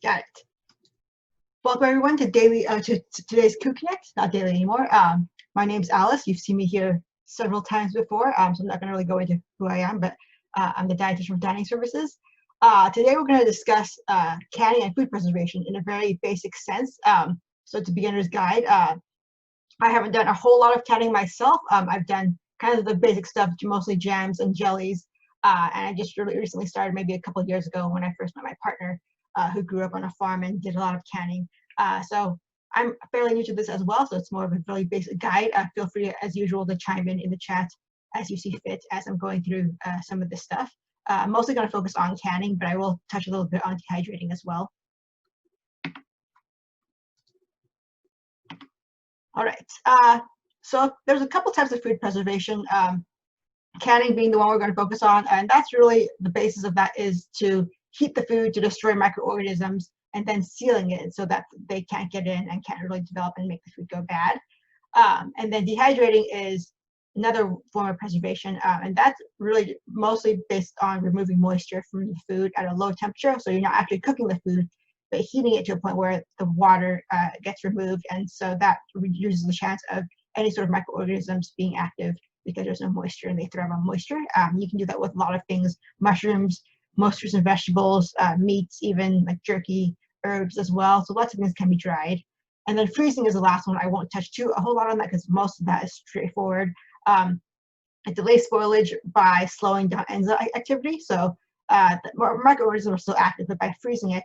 Got it. Welcome everyone to today's Coup Connect. Not daily anymore. My name's Alice. You've seen me here several times before, so I'm not going to really go into who I am, but I'm the dietitian from Dining Services. Today we're going to discuss canning and food preservation in a very basic sense. So it's a beginner's guide. I haven't done a whole lot of canning myself. I've done kind of the basic stuff, mostly jams and jellies, and I just really recently started maybe a couple of years ago when I first met my partner, who grew up on a farm and did a lot of canning. So I'm fairly new to this as well, so it's more of a really basic guide. Feel free, as usual, to chime in the chat as you see fit as I'm going through some of this stuff. I'm mostly going to focus on canning, but I will touch a little bit on dehydrating as well. All right, so there's a couple types of food preservation. Canning being the one we're going to focus on, and that's really the basis of that is to heat the food to destroy microorganisms and then sealing it so that they can't get in and can't really develop and make the food go bad. And then dehydrating is another form of preservation, and that's really mostly based on removing moisture from the food at a low temperature. So you're not actually cooking the food, but heating it to a point where the water gets removed, and so that reduces the chance of any sort of microorganisms being active because there's no moisture and they thrive on moisture. You can do that with a lot of things: mushrooms, most fruits and vegetables, meats, even like jerky, herbs as well. So lots of things can be dried. And then freezing is the last one. I won't touch a whole lot on that because most of that is straightforward. It delays spoilage by slowing down enzyme activity. So the microorganisms are still active, but by freezing it,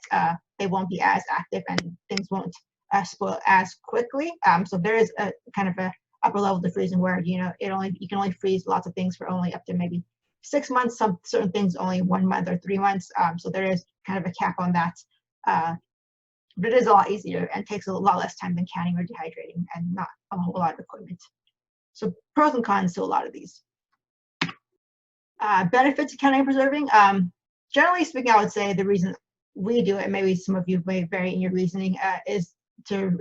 they won't be as active and things won't spoil as quickly. So there is a kind of a upper level to freezing where you can only freeze lots of things for only up to maybe 6 months. Some certain things only 1 month or 3 months. So there is kind of a cap on that. But it is a lot easier and takes a lot less time than canning or dehydrating, and not a whole lot of equipment. So pros and cons to a lot of these. Benefits of canning and preserving. Generally speaking, I would say the reason we do it, maybe some of you may vary in your reasoning, is to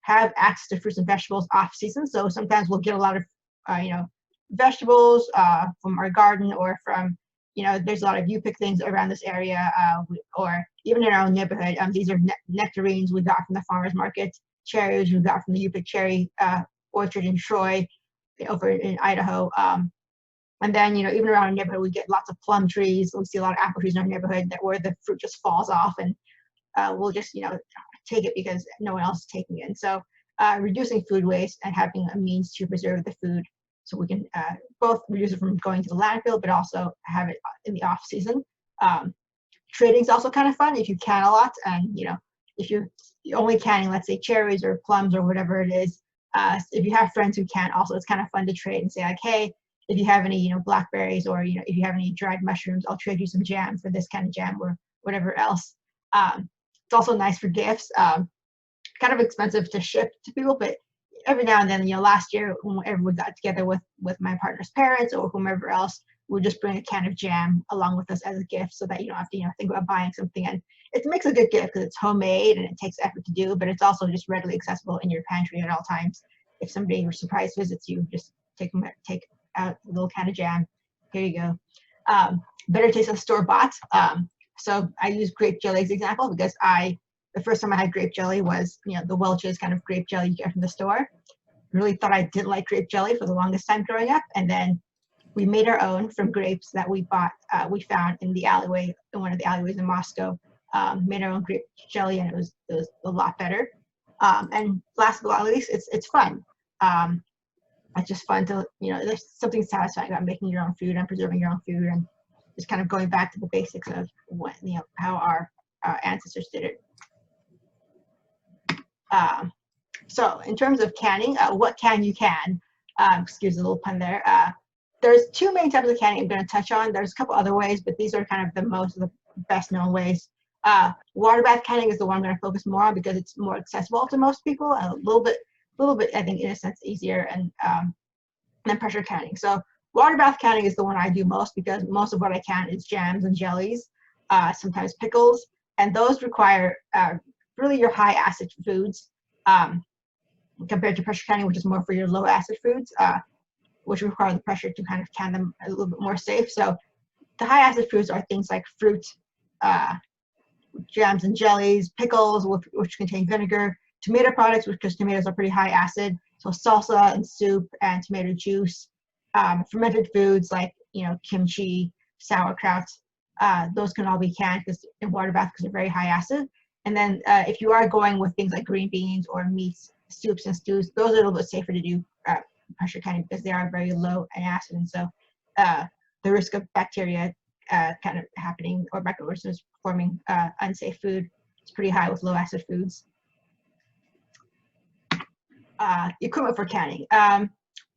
have access to fruits and vegetables off season. So sometimes we'll get a lot of vegetables from our garden, or from there's a lot of you-pick things around this area, or even in our own neighborhood. These are nectarines we got from the farmers market, cherries we got from the you-pick cherry orchard in Troy, over in Idaho. And then even around our neighborhood we get lots of plum trees. We see a lot of apple trees in our neighborhood where the fruit just falls off, and we'll just take it because no one else is taking it. And so reducing food waste and having a means to preserve the food, so we can both reduce it from going to the landfill, but also have it in the off season. Trading is also kind of fun if you can a lot, and if you're only canning, let's say, cherries or plums or whatever it is. If you have friends who can, also it's kind of fun to trade and say like, hey, if you have any blackberries, or if you have any dried mushrooms, I'll trade you some jam for this kind of jam, or whatever else. It's also nice for gifts. Kind of expensive to ship to people, but every now and then, last year whenever we got together with my partner's parents or whomever else, we'll just bring a can of jam along with us as a gift, so that you don't have to think about buying something. And it makes a good gift because it's homemade and it takes effort to do, but it's also just readily accessible in your pantry at all times. If somebody or surprise visits you, just take out a little can of jam. Here you go. Better taste than store-bought. So I use grape jelly as an example because the first time I had grape jelly was the Welch's kind of grape jelly you get from the store. Really thought I didn't like grape jelly for the longest time growing up, and then we made our own from grapes that we found in the alleyway, in one of the alleyways in Moscow. Made our own grape jelly, and it was a lot better. And last but not least, it's fun. It's just fun to there's something satisfying about making your own food and preserving your own food, and just kind of going back to the basics of what how our ancestors did it. So in terms of canning, what you can, excuse the little pun there. There's two main types of canning I'm going to touch on. There's a couple other ways, but these are kind of the best known ways. Water bath canning is the one I'm going to focus more on because it's more accessible to most people, and a little bit, I think, in a sense, easier than pressure canning. So water bath canning is the one I do most because most of what I can is jams and jellies, sometimes pickles, and those require really your high acid foods, compared to pressure canning, which is more for your low acid foods, which require the pressure to kind of can them a little bit more safe. So the high acid foods are things like fruit, jams and jellies, pickles, which contain vinegar, tomato products, because tomatoes are pretty high acid, so salsa and soup and tomato juice, fermented foods like kimchi, sauerkraut. Those can all be canned in water bath because they're very high acid. And then if you are going with things like green beans or meats, soups and stews, those are a little bit safer to do pressure canning because they are very low in acid, and so the risk of bacteria kind of happening or microorganisms forming unsafe food is pretty high with low acid foods. Equipment for canning.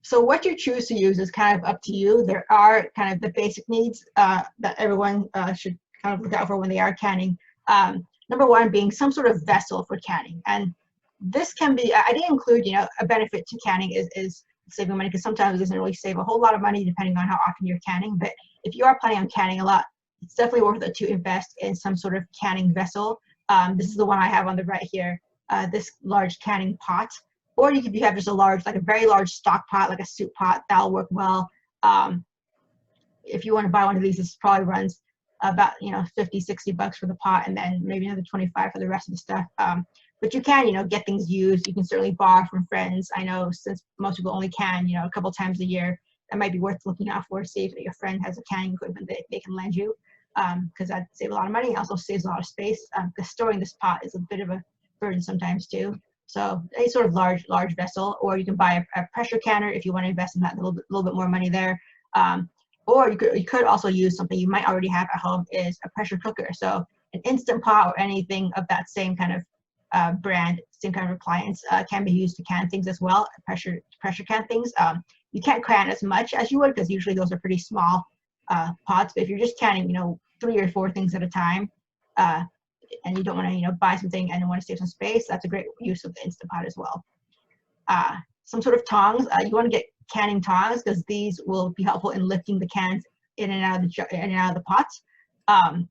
So what you choose to use is kind of up to you. There are kind of the basic needs that everyone should kind of look out for when they are canning. Number one being some sort of vessel for canning, and this can be, I didn't include, a benefit to canning is saving money, because sometimes it doesn't really save a whole lot of money depending on how often you're canning. But if you are planning on canning a lot, it's definitely worth it to invest in some sort of canning vessel. This is the one I have on the right here, this large canning pot. Or you could have just a large, like a very large stock pot, like a soup pot, that'll work well. If you want to buy one of these, this probably runs about 50, 60 bucks for the pot, and then maybe another 25 for the rest of the stuff. But you can, get things used. You can certainly borrow from friends. I know since most people only can, a couple times a year, that might be worth looking out for. See if your friend has a canning equipment that they can lend you, because that'd save a lot of money. It also saves a lot of space, because storing this pot is a bit of a burden sometimes too. So any sort of large vessel, or you can buy a pressure canner if you want to invest in that, a little bit more money there. Or you could also use something you might already have at home, is a pressure cooker. So an Instant Pot or anything of that same kind of brand, same kind of appliance can be used to can things as well. Pressure can things. You can't can as much as you would, because usually those are pretty small pots. But if you're just canning, 3 or 4 things at a time, and you don't want to, buy something and want to save some space, that's a great use of the Instant Pot as well. Some sort of tongs. You want to get canning tongs, because these will be helpful in lifting the cans in and out of the pots. And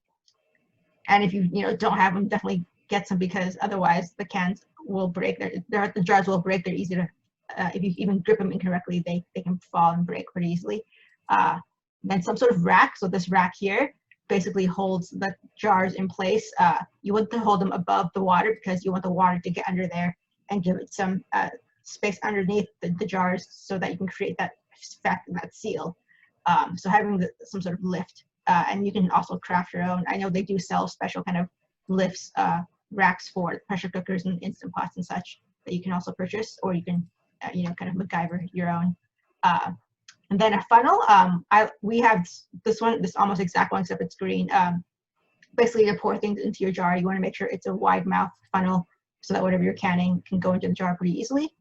if you don't have them, definitely get some, because otherwise the cans will break. The jars will break. They're easy to, if you even grip them incorrectly, they can fall and break pretty easily. Then some sort of rack. So this rack here basically holds the jars in place. You want to hold them above the water, because you want the water to get under there and give it some space underneath the jars, so that you can create that effect and that seal. So having some sort of lift, and you can also craft your own. I know they do sell special kind of lifts, racks for pressure cookers and Instant Pots and such, that you can also purchase, or you can kind of MacGyver your own. And then a funnel. We have this almost exact one, except it's green. Basically, to pour things into your jar, you want to make sure it's a wide mouth funnel, so that whatever you're canning can go into the jar pretty easily.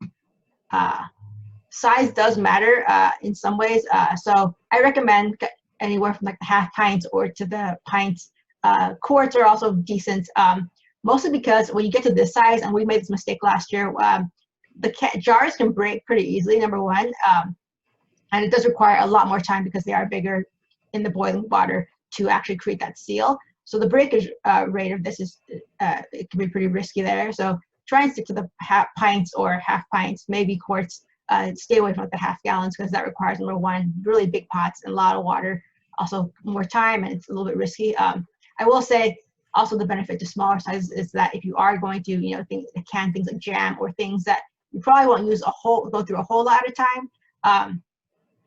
Size does matter in some ways. So I recommend anywhere from like the half pints or to the pints. Quarts are also decent, mostly because when you get to this size, and we made this mistake last year, the jars can break pretty easily, number one. And it does require a lot more time, because they are bigger in the boiling water, to actually create that seal. So the breakage rate of this is, it can be pretty risky there. So try and stick to the half pints or half pints, maybe quarts. Stay away from like the half gallons, because that requires, number one, really big pots and a lot of water, also more time, and it's a little bit risky. I will say also the benefit to smaller sizes is that if you are going to, can things like jam or things that you probably won't go through a whole lot at a time,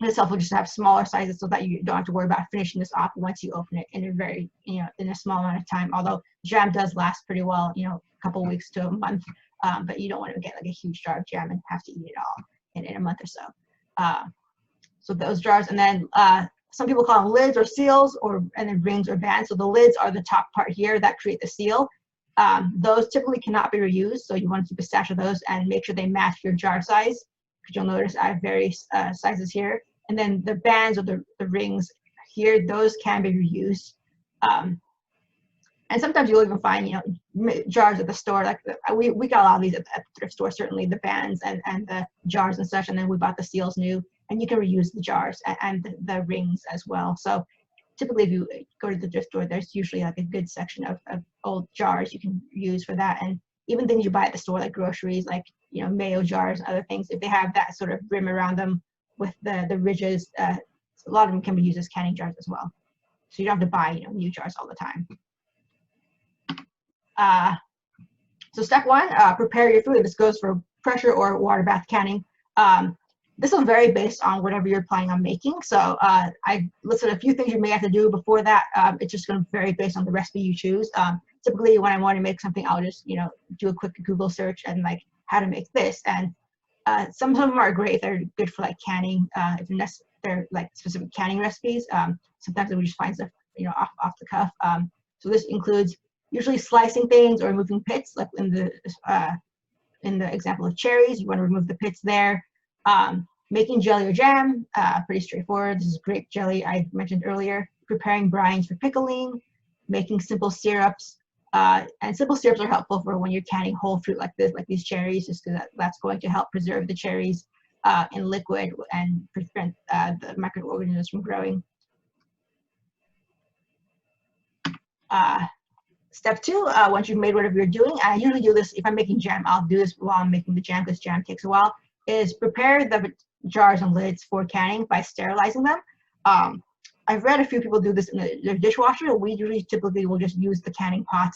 it's helpful just to have smaller sizes, so that you don't have to worry about finishing this off once you open it in a very, in a small amount of time. Although jam does last pretty well, a couple of weeks to a month, but you don't want to get like a huge jar of jam and have to eat it all in a month or so. So those jars, and then some people call them lids or seals, and then rings or bands. So the lids are the top part here that create the seal. Those typically cannot be reused, so you want to keep a stash of those and make sure they match your jar size. You'll notice I have various sizes here. And then the bands or the rings here, those can be reused. And sometimes you'll even find, jars at the store. Like we got a lot of these at the thrift store, certainly the bands and the jars and such. And then we bought the seals new, and you can reuse the jars and the rings as well. So typically if you go to the thrift store, there's usually like a good section of old jars you can use for that. And even things you buy at the store, like groceries, like mayo jars and other things, if they have that sort of rim around them with the ridges, a lot of them can be used as canning jars as well. So you don't have to buy new jars all the time. So step one, prepare your food. This goes for pressure or water bath canning. This will vary based on whatever you're planning on making. So I listed a few things you may have to do before that. It's just going to vary based on the recipe you choose. Typically, when I want to make something, I'll just do a quick Google search and like how to make this. And some of them are great. They're good for like canning. If they're like specific canning recipes. Sometimes we just find stuff off the cuff. So this includes usually slicing things or removing pits, like in the example of cherries. You want to remove the pits there. Making jelly or jam, pretty straightforward. This is grape jelly I mentioned earlier. Preparing brines for pickling, making simple syrups. And simple syrups are helpful for when you're canning whole fruit like this, like these cherries, just because that's going to help preserve the cherries in liquid and prevent the microorganisms from growing. Step two, once you've made whatever you're doing, I usually do this, if I'm making jam, I'll do this while I'm making the jam because jam takes a while, is prepare the jars and lids for canning by sterilizing them. I've read a few people do this in their dishwasher. We usually typically will just use the canning pot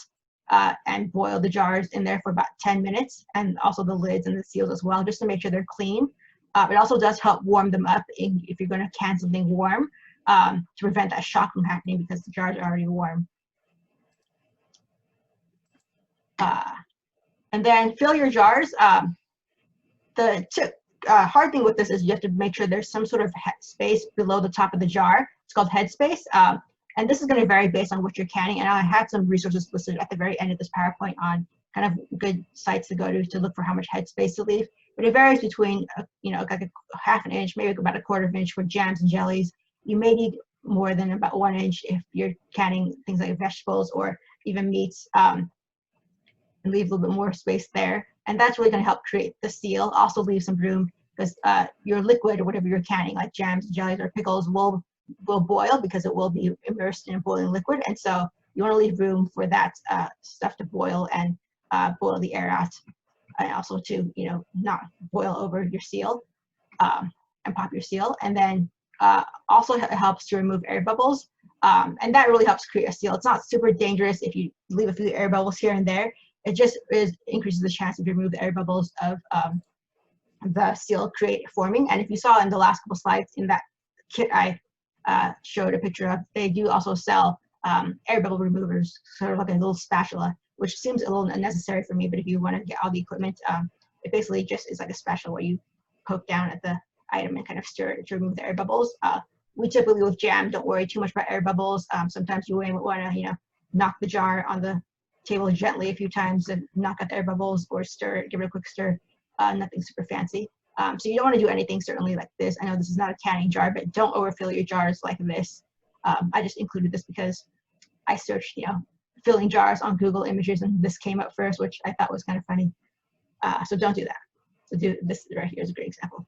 and boil the jars in there for about 10 minutes, and also the lids and the seals as well, just to make sure they're clean. It also does help warm them up if you're going to can something warm to prevent that shock from happening because the jars are already warm. And then fill your jars. The hard thing with this is you have to make sure there's some sort of space below the top of the jar. It's called headspace. And this is going to vary based on what you're canning. And I have some resources listed at the very end of this PowerPoint on kind of good sites to go to look for how much headspace to leave. But it varies between, like a half an inch, maybe about a quarter of an inch for jams and jellies. You may need more than about 1 inch if you're canning things like vegetables or even meats, and leave a little bit more space there. And that's really going to help create the seal. Also leave some room because your liquid or whatever you're canning, like jams, jellies, or pickles, will boil because it will be immersed in a boiling liquid. And so you want to leave room for that stuff to boil and boil the air out. And also to, not boil over your seal and pop your seal. And then also it helps to remove air bubbles. And that really helps create a seal. It's not super dangerous if you leave a few air bubbles here and there. It just increases the chance if you remove the air bubbles of the seal forming. And if you saw in the last couple slides in that kit I showed a picture of, they do also sell air bubble removers, sort of like a little spatula, which seems a little unnecessary for me, but if you want to get all the equipment, it basically just is like a spatula where you poke down at the item and kind of stir it to remove the air bubbles. We typically with jam don't worry too much about air bubbles. Sometimes you want to, knock the jar on the table gently a few times and knock out the air bubbles or stir it, give it a quick stir. Nothing super fancy. So you don't want to do anything certainly like this. I know this is not a canning jar, but don't overfill your jars like this. I just included this because I searched, filling jars on Google Images, and this came up first, which I thought was kind of funny. So don't do that. So do this right here is a great example.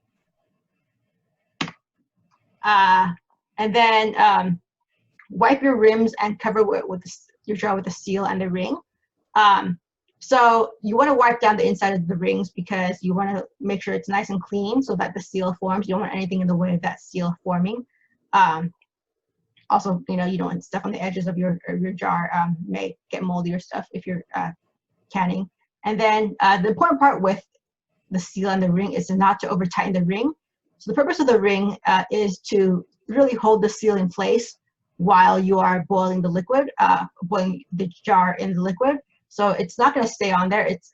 And then wipe your rims and cover your jar with the seal and the ring. So you want to wipe down the inside of the rings because you want to make sure it's nice and clean so that the seal forms. You don't want anything in the way of that seal forming. Also, you don't want stuff on the edges of your jar may get moldy or stuff if you're canning. And then the important part with the seal and the ring is not to over tighten the ring. So the purpose of the ring is to really hold the seal in place while you are boiling the liquid, boiling the jar in the liquid. So it's not going to stay on there. It's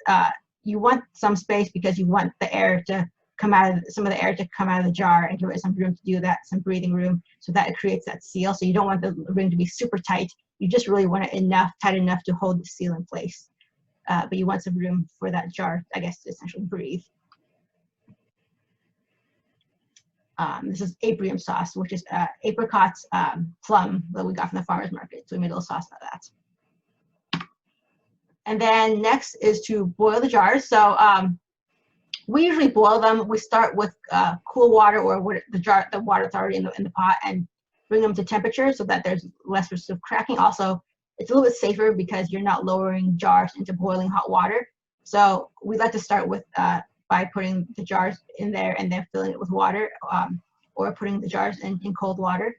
you want some space because you want the air to come out of some of the air to come out of the jar and give it some room to do that, some breathing room, so that it creates that seal. So you don't want the ring to be super tight. You just really want it tight enough to hold the seal in place. But you want some room for that jar, I guess, to essentially breathe. This is aprium sauce, which is apricot plum that we got from the farmer's market. So we made a little sauce out of that. And then next is to boil the jars. So we usually boil them. We start with cool water or the water that's already in the pot, and bring them to temperature so that there's less risk of cracking. Also, it's a little bit safer because you're not lowering jars into boiling hot water. So we like to start with by putting the jars in there and then filling it with water, or putting the jars in cold water.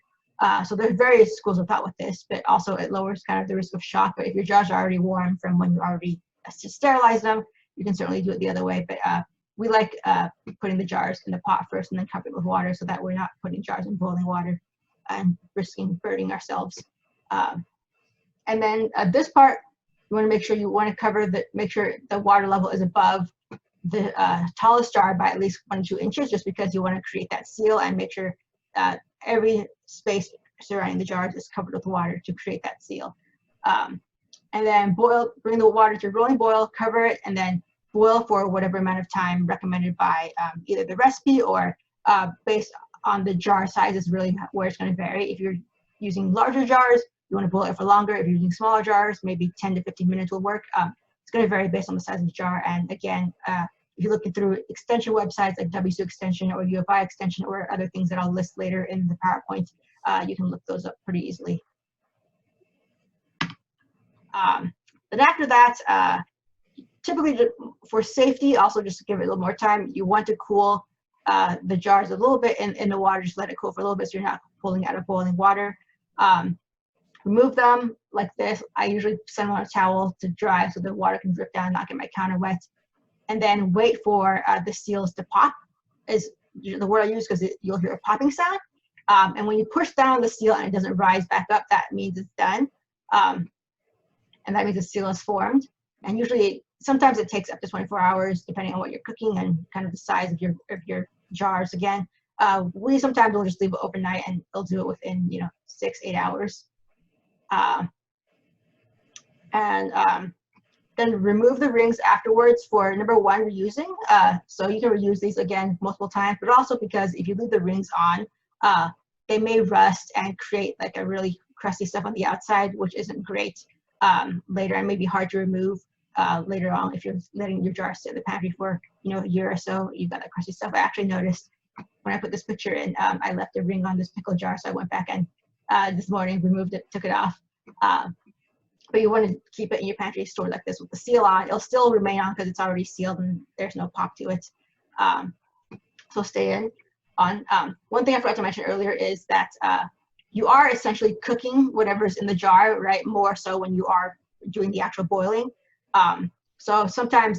So there's various schools of thought with this, but also it lowers kind of the risk of shock. But if your jars are already warm from when you already sterilize them, you can certainly do it the other way. But we like putting the jars in the pot first and then cover it with water so that we're not putting jars in boiling water and risking burning ourselves. And then this part, you want to make sure make sure the water level is above the tallest jar by at least 1 to 2 inches, just because you want to create that seal and make sure that every space surrounding the jars is covered with water to create that seal. And then bring the water to a rolling boil, cover it, and then boil for whatever amount of time recommended by either the recipe or based on the jar size is really where it's going to vary. If you're using larger jars, you want to boil it for longer. If you're using smaller jars, maybe 10 to 15 minutes will work. It's going to vary based on the size of the jar. And again, if you're looking through extension websites like WSU Extension or UFI Extension or other things that I'll list later in the PowerPoint, you can look those up pretty easily. Then after that, typically for safety, also just to give it a little more time, you want to cool the jars a little bit in the water. Just let it cool for a little bit so you're not pulling out of boiling water. Remove them like this. I usually send them on a towel to dry so the water can drip down, not get my counter wet. And then wait for the seals to pop, is the word I use because you'll hear a popping sound. And when you push down on the seal and it doesn't rise back up, that means it's done. And that means the seal is formed. And usually, sometimes it takes up to 24 hours, depending on what you're cooking and kind of the size of your jars. Again, we sometimes will just leave it overnight and they'll do it within 6-8 hours. Then remove the rings afterwards for number one, reusing. So you can reuse these again multiple times, but also because if you leave the rings on, they may rust and create like a really crusty stuff on the outside, which isn't great later and may be hard to remove later on if you're letting your jar sit in the pantry for a year or so. You've got that crusty stuff. I actually noticed when I put this picture in, I left a ring on this pickle jar, so I went back and this morning removed it, took it off. But you want to keep it in your pantry stored like this with the seal on. It'll still remain on because it's already sealed and there's no pop to it. So stay in on. One thing I forgot to mention earlier is that you are essentially cooking whatever's in the jar, right? More so when you are doing the actual boiling. So sometimes,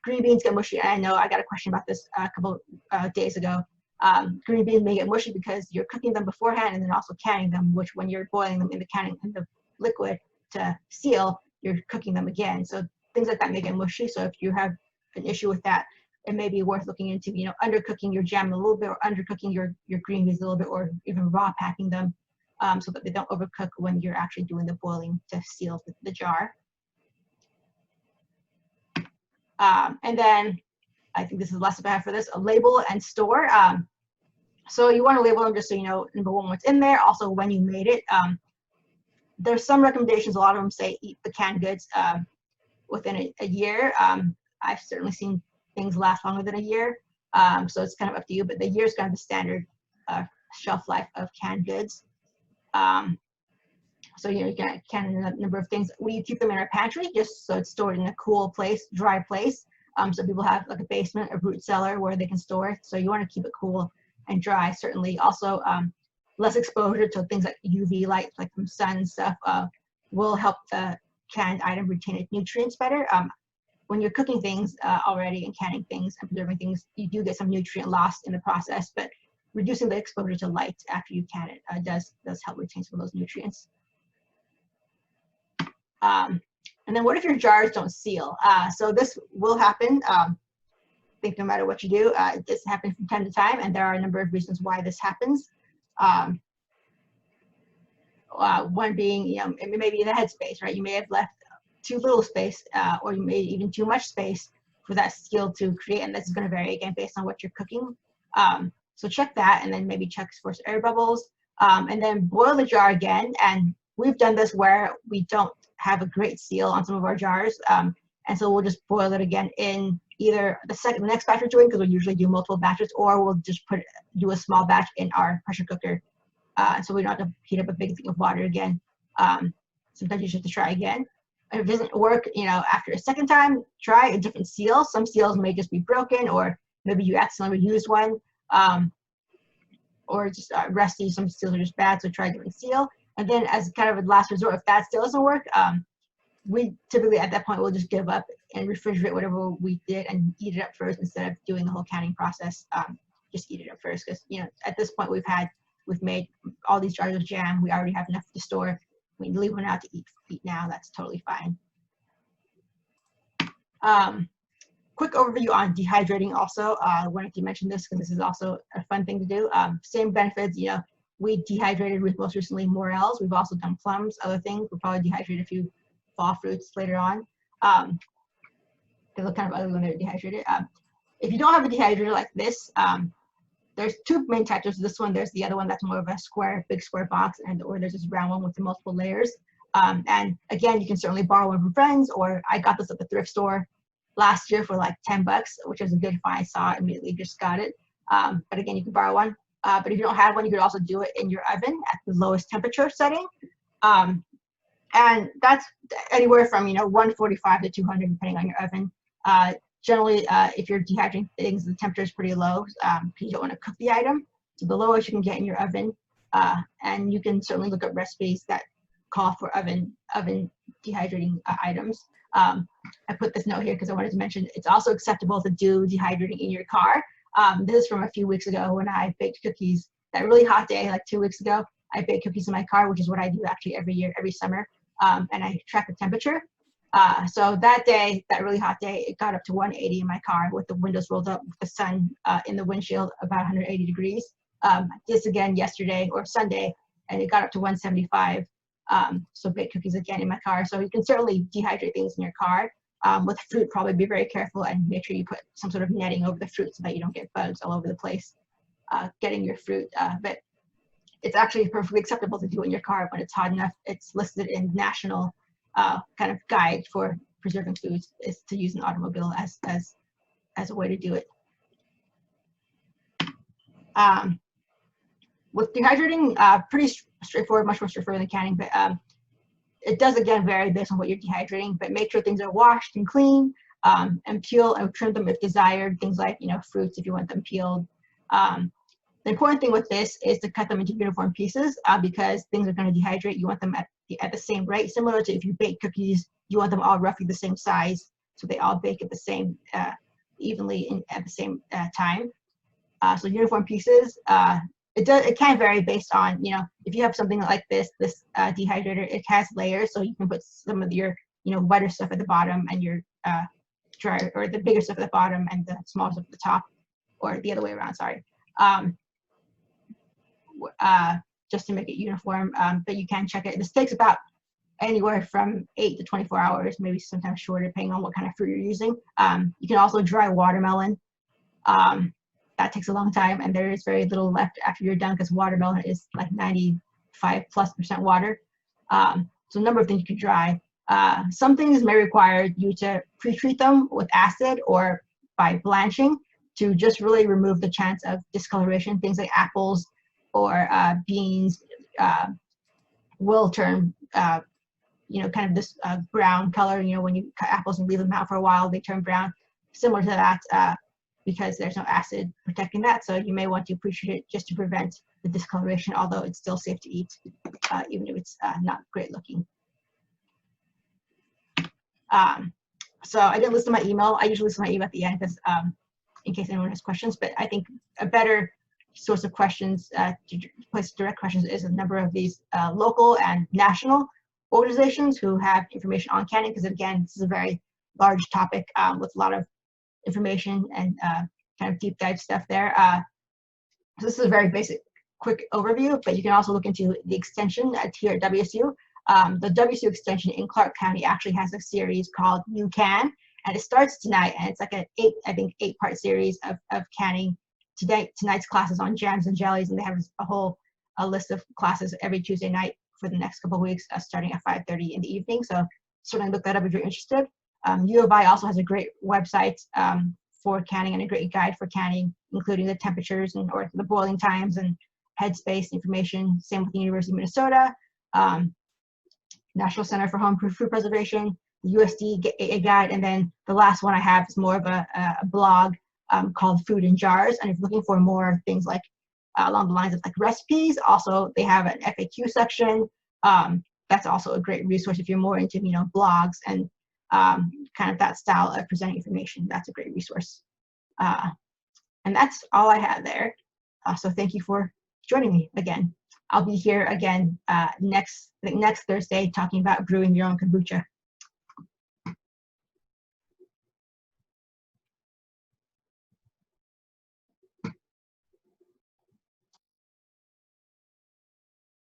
green beans get mushy. I know I got a question about this a couple days ago. Green beans may get mushy because you're cooking them beforehand and then also canning them, which when you're boiling them in the liquid to seal, you're cooking them again. So things like that may get mushy. So if you have an issue with that, it may be worth looking into, undercooking your jam a little bit or undercooking your green beans a little bit or even raw packing them so that they don't overcook when you're actually doing the boiling to seal the jar. And then I think this is the last step I have for this, a label and store. So you want to label them just so you know, number one, what's in there, also when you made it. There's some recommendations, a lot of them say eat the canned goods within a year. I've certainly seen things last longer than a year, so it's kind of up to you, but the year is kind of the standard shelf life of canned goods. So you can can a number of things. We keep them in our pantry just so it's stored in a cool place, dry place. So people have like a basement, a root cellar where they can store it. So you want to keep it cool and dry. Certainly, also less exposure to things like UV light, like from sun and stuff, will help the canned item retain its nutrients better. When you're cooking things already and canning things and preserving things, you do get some nutrient loss in the process, but reducing the exposure to light after you can it does help retain some of those nutrients. And then what if your jars don't seal? So this will happen. I think no matter what you do, this happens from time to time, and there are a number of reasons why this happens. One being, maybe in the headspace, right? You may have left too little space, or you made even too much space for that seal to create, and this is going to vary again based on what you're cooking. So check that, and then maybe check for air bubbles, and then boil the jar again. And we've done this where we don't have a great seal on some of our jars, and so we'll just boil it again in either the next batch we're doing, because we usually do multiple batches, or we'll just do a small batch in our pressure cooker, so we don't have to heat up a big thing of water again. Sometimes you just have to try again. If it doesn't work, after a second time, try a different seal. Some seals may just be broken, or maybe you accidentally used one, or just rusty. Some seals are just bad, so try a different seal. And then as kind of a last resort, if that still doesn't work, we typically at that point will just give up and refrigerate whatever we did and eat it up first instead of doing the whole canning process. Just eat it up first, because at this point we've made all these jars of jam. We already have enough to store. We leave one out to eat now. That's totally fine. Quick overview on dehydrating also. I wanted to mention this because this is also a fun thing to do. Same benefits, we dehydrated with most recently morels. We've also done plums, other things. We'll probably dehydrate a few fall fruits later on. They look kind of ugly when they're dehydrated. If you don't have a dehydrator like this, there's two main types. There's this one, there's the other one that's more of a big square box, or there's this round one with the multiple layers. And again, you can certainly borrow one from friends, or I got this at the thrift store last year for like $10, which was a good find. I saw it immediately, just got it. But again, you can borrow one. But if you don't have one, you could also do it in your oven at the lowest temperature setting. And that's anywhere from 145 to 200 depending on your oven. Generally, if you're dehydrating things, the temperature is pretty low because you don't want to cook the item. So the lowest you can get in your oven, and you can certainly look at recipes that call for oven dehydrating items. I put this note here because I wanted to mention it's also acceptable to do dehydrating in your car. This is from a few weeks ago when I baked cookies. That really hot day, like 2 weeks ago, I baked cookies in my car, which is what I do actually every year, every summer. And I track the temperature. So that day, that really hot day, it got up to 180 in my car with the windows rolled up, with the sun in the windshield about 180 degrees. This again yesterday or Sunday, and it got up to 175. So baked cookies again in my car. So you can certainly dehydrate things in your car. With fruit, probably be very careful and make sure you put some sort of netting over the fruit so that you don't get bugs all over the place getting your fruit. But it's actually perfectly acceptable to do in your car when it's hot enough. It's listed in national kind of guide for preserving foods is to use an automobile as a way to do it. With dehydrating, pretty straightforward, much more straightforward than canning, but it does again vary based on what you're dehydrating, but make sure things are washed and clean, and peel and trim them if desired, things like fruits if you want them peeled. The important thing with this is to cut them into uniform pieces because things are going to dehydrate. You want them at the same rate, similar to if you bake cookies, you want them all roughly the same size, so they all bake at the same evenly at the same time. So uniform pieces. It can vary based on if you have something like this dehydrator, it has layers, so you can put some of your wetter stuff at the bottom and your dry, or the bigger stuff at the bottom and the smaller stuff at the top, or the other way around. Sorry. Just to make it uniform, but you can check it. This takes about anywhere from 8 to 24 hours, maybe sometimes shorter, depending on what kind of fruit you're using. You can also dry watermelon. That takes a long time, and there is very little left after you're done because watermelon is like 95+% water. So a number of things you could dry. Some things may require you to pre-treat them with acid or by blanching to just really remove the chance of discoloration. Things like apples or beans will turn, kind of this brown color. When you cut apples and leave them out for a while, they turn brown. Similar to that, because there's no acid protecting that. So you may want to pre-treat it just to prevent the discoloration, although it's still safe to eat, even if it's not great looking. So I didn't list my email. I usually list my email at the end because in case anyone has questions, but I think a better source of questions, to place direct questions, is a number of these local and national organizations who have information on canning, because again, this is a very large topic with a lot of information and kind of deep dive stuff there. So this is a very basic, quick overview, but you can also look into the extension here at WSU. The WSU extension in Clark County actually has a series called You Can, and it starts tonight, and it's like an 8-part series of canning. Tonight's class is on jams and jellies, and they have a list of classes every Tuesday night for the next couple of weeks, starting at 5:30 in the evening. So certainly look that up if you're interested. U of I also has a great website for canning and a great guide for canning, including the temperatures or the boiling times and headspace information. Same with the University of Minnesota, National Center for Home Food Preservation, the USDA guide, and then the last one I have is more of a blog called Food in Jars. And if you're looking for more things like along the lines of like recipes. Also, they have an FAQ section. That's also a great resource if you're more into, you know, blogs and kind of that style of presenting information. That's a great resource. And that's all I have there. So thank you for joining me again. I'll be here again next Thursday talking about brewing your own kombucha.